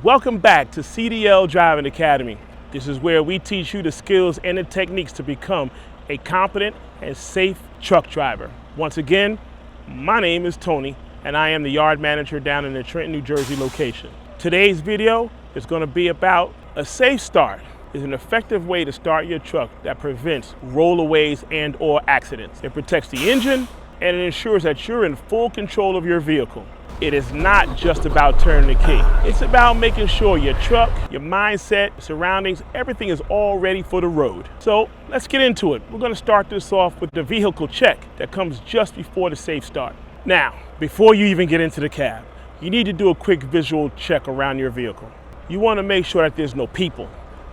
Welcome back to CDL Driving Academy. This is where we teach you the skills and the techniques to become a competent and safe truck driver. Once again, my name is Tony and I am the yard manager down in the Trenton, New Jersey location. Today's video is going to be about a safe start. It's an effective way to start your truck that prevents rollaways and or accidents. It protects the engine and it ensures that you're in full control of your vehicle. It is not just about turning the key. It's about making sure your truck, your mindset, surroundings, everything is all ready for the road. So let's get into it. We're going to start this off with the vehicle check that comes just before the safe start. Now, before you even get into the cab, you need to do a quick visual check around your vehicle. You want to make sure that there's no people,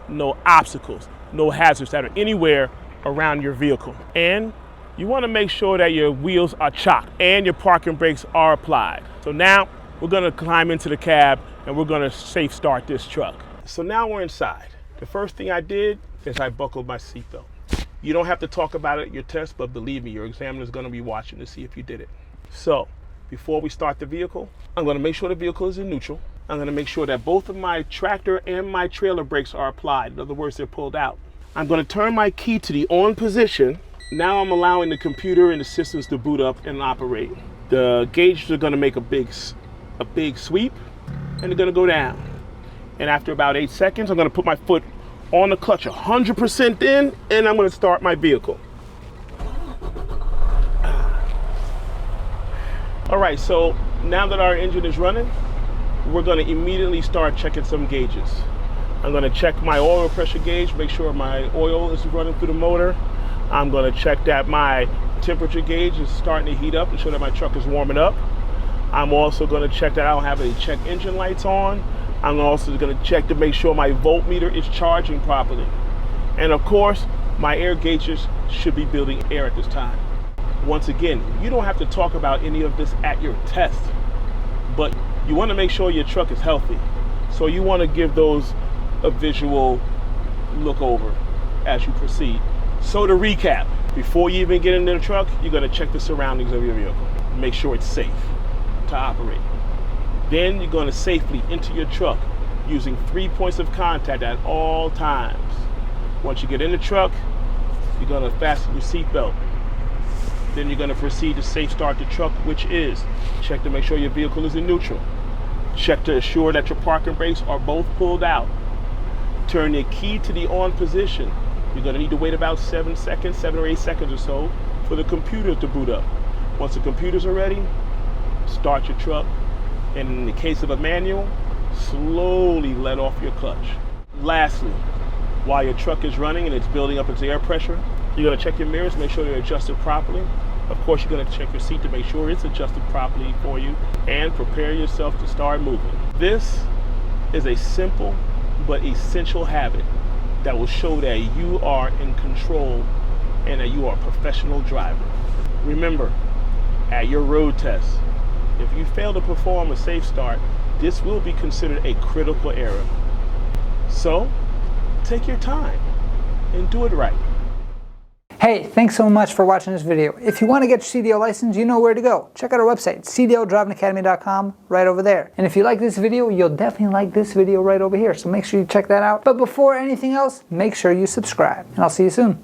no obstacles, no hazards that are anywhere around your vehicle. And you want to make sure that your wheels are chocked and your parking brakes are applied. So now we're going to climb into the cab and we're going to safe start this truck. So now we're inside. The first thing I did is I buckled my seatbelt. You don't have to talk about it at your test, but believe me, your examiner is going to be watching to see if you did it. So before we start the vehicle, I'm going to make sure the vehicle is in neutral. I'm going to make sure that both of my tractor and my trailer brakes are applied. In other words, they're pulled out. I'm going to turn my key to the on position. Now I'm allowing the computer and the systems to boot up and operate. The gauges are going to make a big sweep and they're going to go down. And after about 8 seconds, I'm going to put my foot on the clutch 100% in and I'm going to start my vehicle. All right, so now that our engine is running, we're going to immediately start checking some gauges. I'm going to check my oil pressure gauge, make sure my oil is running through the motor. I'm going to check that my temperature gauge is starting to heat up and show that my truck is warming up. I'm also going to check that I don't have any check engine lights on. I'm also going to check to make sure my voltmeter is charging properly. And of course, my air gauges should be building air at this time. Once again, you don't have to talk about any of this at your test, but you want to make sure your truck is healthy. So you want to give those a visual look over as you proceed. So to recap, before you even get into the truck, you're going to check the surroundings of your vehicle. Make sure it's safe to operate. Then you're going to safely enter your truck using 3 points of contact at all times. Once you get in the truck, you're going to fasten your seatbelt. Then you're going to proceed to safe start the truck, which is check to make sure your vehicle is in neutral. Check to assure that your parking brakes are both pulled out. Turn your key to the on position. You're going to need to wait about 7 or 8 seconds or so for the computer to boot up. Once the computers are ready, start your truck. And in the case of a manual, slowly let off your clutch. Lastly, while your truck is running and it's building up its air pressure, you're going to check your mirrors, make sure they're adjusted properly. Of course, you're going to check your seat to make sure it's adjusted properly for you and prepare yourself to start moving. This is a simple but essential habit that will show that you are in control and that you are a professional driver. Remember, at your road test, if you fail to perform a safe start, this will be considered a critical error. So, take your time and do it right. Hey, thanks so much for watching this video. If you want to get your CDL license, you know where to go. Check out our website, cdldrivingacademy.com, right over there. And if you like this video, you'll definitely like this video right over here. So make sure you check that out. But before anything else, make sure you subscribe. And I'll see you soon.